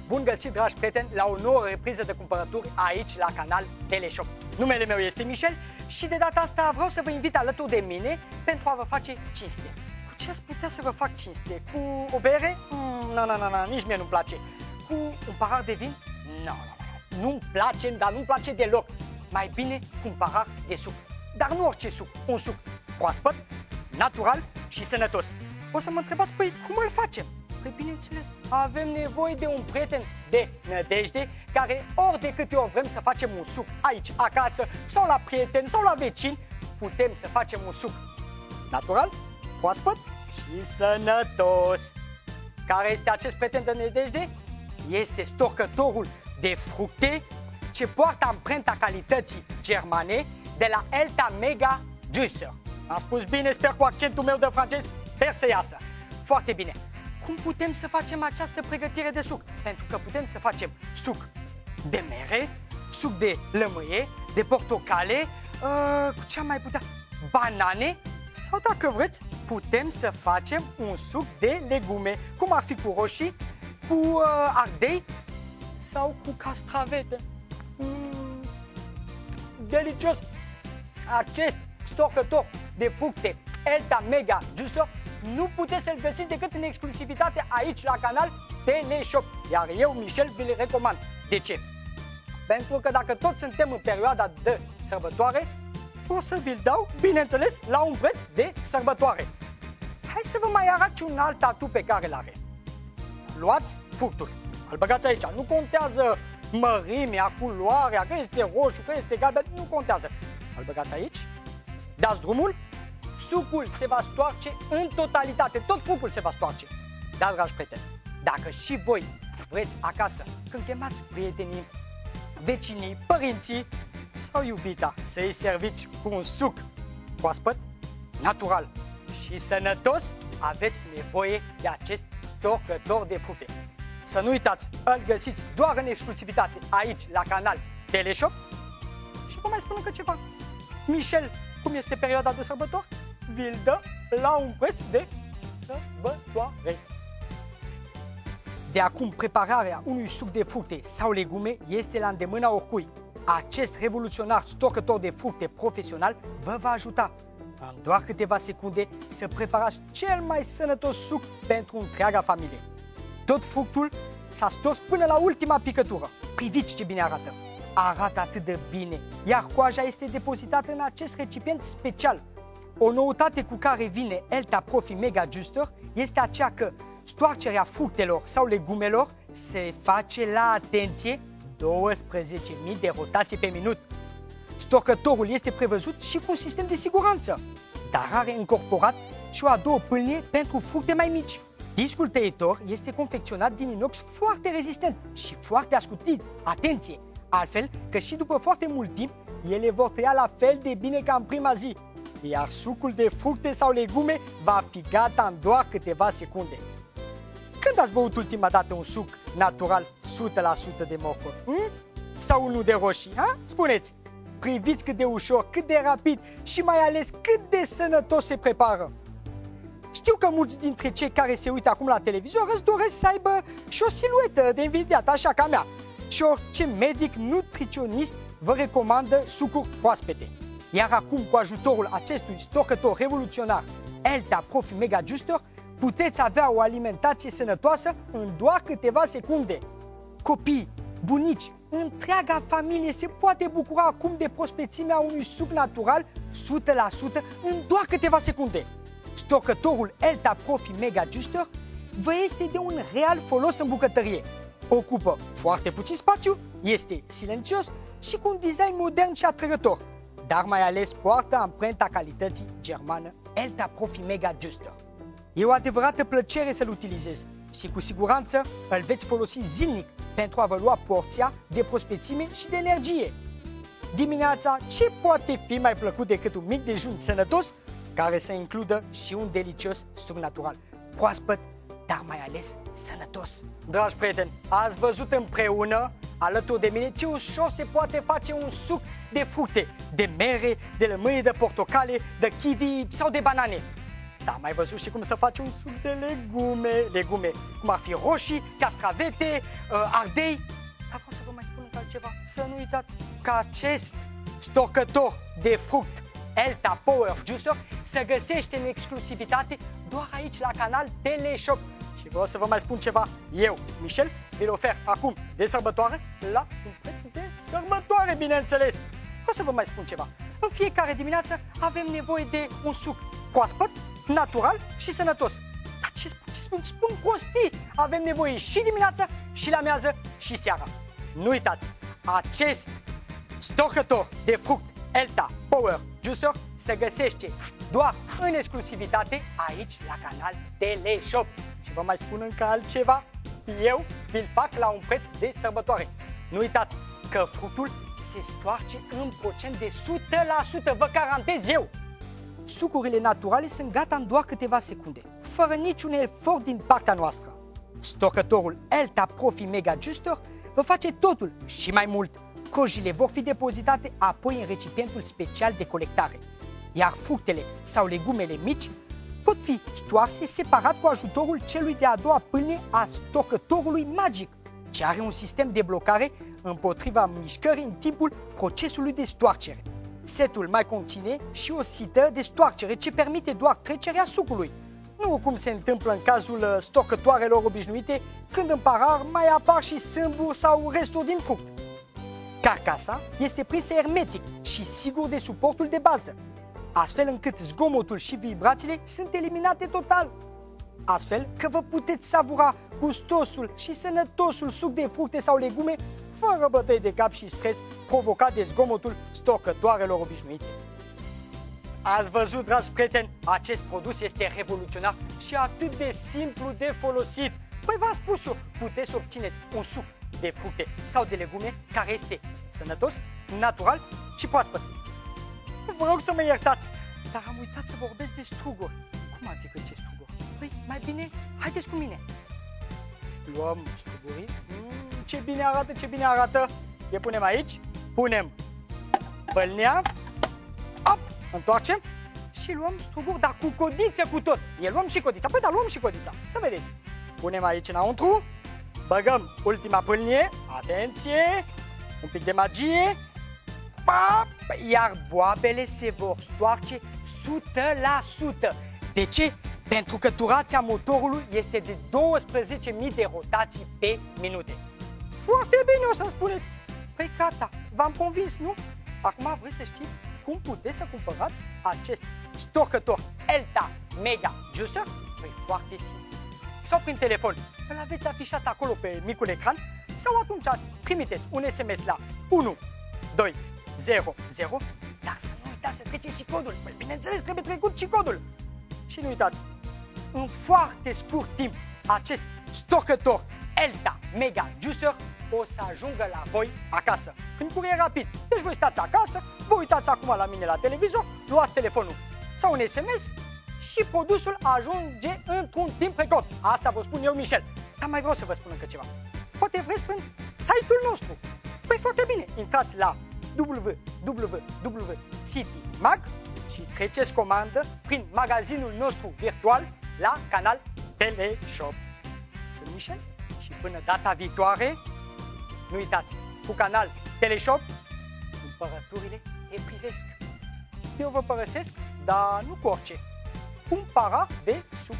Bun găsit, dragi prieteni, la o nouă repriză de cumpărături aici, la canal Teleshop. Numele meu este Michel și de data asta vreau să vă invit alături de mine pentru a vă face cinste. Cu ce ați putea să vă fac cinste? Cu o bere? Nici mie nu-mi place. Cu un pahar de vin? Nu-mi place, dar nu-mi place deloc. Mai bine cu un pahar de suc. Dar nu orice suc, un suc proaspăt, natural și sănătos. O să mă întrebați, păi cum îl facem? Păi bineînțeles, avem nevoie de un prieten de nădejde care ori de câte ori vrem să facem un suc aici, acasă, sau la prieteni, sau la vecini, putem să facem un suc natural, proaspăt și sănătos. Care este acest prieten de nădejde? Este storcătorul de fructe ce poartă amprenta calității germane de la Elta Mega Juicer. Am spus bine, sper cu accentul meu de francez, sper să iasă. Foarte bine. Cum putem să facem această pregătire de suc? Pentru că putem să facem suc de mere, suc de lămâie, de portocale, cu ce am mai putea? Banane sau, dacă vreți, putem să facem un suc de legume, cum ar fi cu roșii, cu ardei sau cu castravete. Delicios! Acest storcător de fructe Elta Mega Juicer nu puteți să-l găsiți decât în exclusivitate aici la canal Teleshop. Iar eu, Michel, vi-l recomand. De ce? Pentru că dacă toți suntem în perioada de sărbătoare, o să vi-l dau, bineînțeles, la un preț de sărbătoare. Hai să vă mai arăt și un alt atu pe care l-are. Luați fructul, îl băgați aici. Nu contează mărimea, culoarea, că este roșu, că este galben, nu contează. Îl băgați aici, dați drumul, sucul se va stoarce în totalitate, tot fructul se va stoarce. Dar, dragi prieteni, dacă și voi vreți acasă, când chemați prietenii, vecinii, părinții sau iubita să-i serviți cu un suc proaspăt, natural și sănătos, aveți nevoie de acest storcător de fructe. Să nu uitați, îl găsiți doar în exclusivitate aici, la canal Teleshop. Și vă mai spun încă ceva. Michel, cum este perioada de sărbători, vi-l dă la un preț de sărbătoare. De acum, prepararea unui suc de fructe sau legume este la îndemâna oricui. Acest revoluționar storcător de fructe profesional vă va ajuta în doar câteva secunde să preparați cel mai sănătos suc pentru întreaga familie. Tot fructul s-a stors până la ultima picătură. Priviți ce bine arată! Arată atât de bine, iar coaja este depozitată în acest recipient special. O noutate cu care vine Elta Profi Mega Juicer este aceea că stoarcerea fructelor sau legumelor se face la, atenție, 12.000 de rotații pe minut. Storcătorul este prevăzut și cu un sistem de siguranță, dar are încorporat și o a doua pâlnie pentru fructe mai mici. Discul tăietor este confecționat din inox foarte rezistent și foarte ascutit. Atenție! Altfel că și după foarte mult timp, ele vor tăia la fel de bine ca în prima zi, iar sucul de fructe sau legume va fi gata în doar câteva secunde. Când ați băut ultima dată un suc natural 100% de morcov? Sau unul de roșii? Ha? Spuneți! Priviți cât de ușor, cât de rapid și mai ales cât de sănătos se prepară. Știu că mulți dintre cei care se uită acum la televizor îți doresc să aibă și o siluetă de invidiat, așa ca mea. Și orice medic nutriționist vă recomandă sucuri proaspete. Iar acum, cu ajutorul acestui storcător revoluționar Elta Profi Mega Juicer, puteți avea o alimentație sănătoasă în doar câteva secunde. Copii, bunici, întreaga familie se poate bucura acum de prospețimea unui suc natural 100% în doar câteva secunde. Storcătorul Elta Profi Mega Juicer vă este de un real folos în bucătărie. Ocupă foarte puțin spațiu, este silențios și cu un design modern și atrăgător, dar mai ales poartă amprenta calității germană Elta Profi Mega Juicer. E o adevărată plăcere să-l utilizezi și cu siguranță îl veți folosi zilnic pentru a vă lua porția de prospețime și de energie. Dimineața, ce poate fi mai plăcut decât un mic dejun sănătos care să includă și un delicios suc natural, proaspăt, dar mai ales sănătos. Dragi prieteni, ați văzut împreună, alături de mine, ce ușor se poate face un suc de fructe, de mere, de lămâie, de portocale, de kiwi sau de banane. Da, mai văzut și cum să faci un suc de legume, cum ar fi roșii, castravete, ardei. Dar vreau să vă mai spun încă altceva, să nu uitați că acest stocător de fruct Elta Power Juicer se găsește în exclusivitate doar aici la canal Teleshop. Și vreau să vă mai spun ceva, eu, Michel, vi-l ofer acum de sărbătoare la un preț de sărbătoare, bineînțeles. Vreau să vă mai spun ceva, în fiecare dimineață avem nevoie de un suc proaspăt, natural și sănătos. Dar ce spun prostii, avem nevoie și dimineața, și la amiază, și seara. Nu uitați, acest stocător de fruct Elta Power Juicer se găsește doar în exclusivitate aici la canal Teleshop. Și vă mai spun încă altceva, eu vi-l fac la un preț de sărbătoare. Nu uitați că fructul se stoarce în procent de 100%, vă garantez eu. Sucurile naturale sunt gata în doar câteva secunde, fără niciun efort din partea noastră. Stocătorul Elta Profi Mega Juicer vă face totul și mai mult. Cojile vor fi depozitate apoi în recipientul special de colectare, iar fructele sau legumele mici pot fi stoarse separat cu ajutorul celui de-a doua pâlnie a stocătorului magic, ce are un sistem de blocare împotriva mișcării în timpul procesului de stoarcere. Setul mai conține și o sită de stoarcere ce permite doar trecerea sucului, nu cum se întâmplă în cazul stocătoarelor obișnuite, când în parar mai apar și sâmburi sau resturi din fruct. Carcasa este prinsă hermetic și sigur de suportul de bază, astfel încât zgomotul și vibrațiile sunt eliminate total, astfel că vă puteți savura gustosul și sănătosul suc de fructe sau legume fără bătăi de cap și stres provocat de zgomotul stocătoarelor obișnuite. Ați văzut, dragi prieteni, acest produs este revoluționar și atât de simplu de folosit. Păi v-am spus eu, puteți să obțineți un suc de fructe sau de legume care este sănătos, natural și proaspăt. Vă rog să mă iertați, dar am uitat să vorbesc de struguri. Cum adică ce struguri? Păi, mai bine, haideți cu mine. Luăm strugurii. Ce bine arată, ce bine arată. Le punem aici, punem pâlnia, op, întoarcem și luăm struguri, dar cu codiță cu tot. Luăm și codița, păi da, luăm și codița, să vedeți. Punem aici înăuntru, băgăm ultima pâlnie, atenție, un pic de magie, pap, iar boabele se vor stoarce 100%. De ce? Pentru că durația motorului este de 12.000 de rotații pe minute. Foarte bine, o să-mi spuneți. Păi gata, v-am convins, nu? Acum vreți să știți cum puteți să cumpărați acest stocător Elta Mega Juicer? Păi foarte simplu. Sau prin telefon, îl aveți afișat acolo pe micul ecran, sau atunci trimiteți un SMS la 1200, dar să nu uitați să treceți și codul. Păi bineînțeles, trebuie trecut și codul. Și nu uitați, în foarte scurt timp, acest stocător Elta Mega Juicer o să ajungă la voi acasă, prin curier rapid. Deci voi stați acasă, vă uitați acum la mine la televizor, luați telefonul sau un SMS și produsul ajunge într-un timp record. Asta vă spun eu, Michel. Dar mai vreau să vă spun încă ceva. Poate vreți prin site-ul nostru. Păi foarte bine, intrați la www.citymag și treceți comandă prin magazinul nostru virtual la canal Teleshop. Sunt Michel și până data viitoare, nu uitați, cu canal Teleshop, cumpărăturile te privesc. Eu vă părăsesc, dar nu cu orice. Un parar de suc.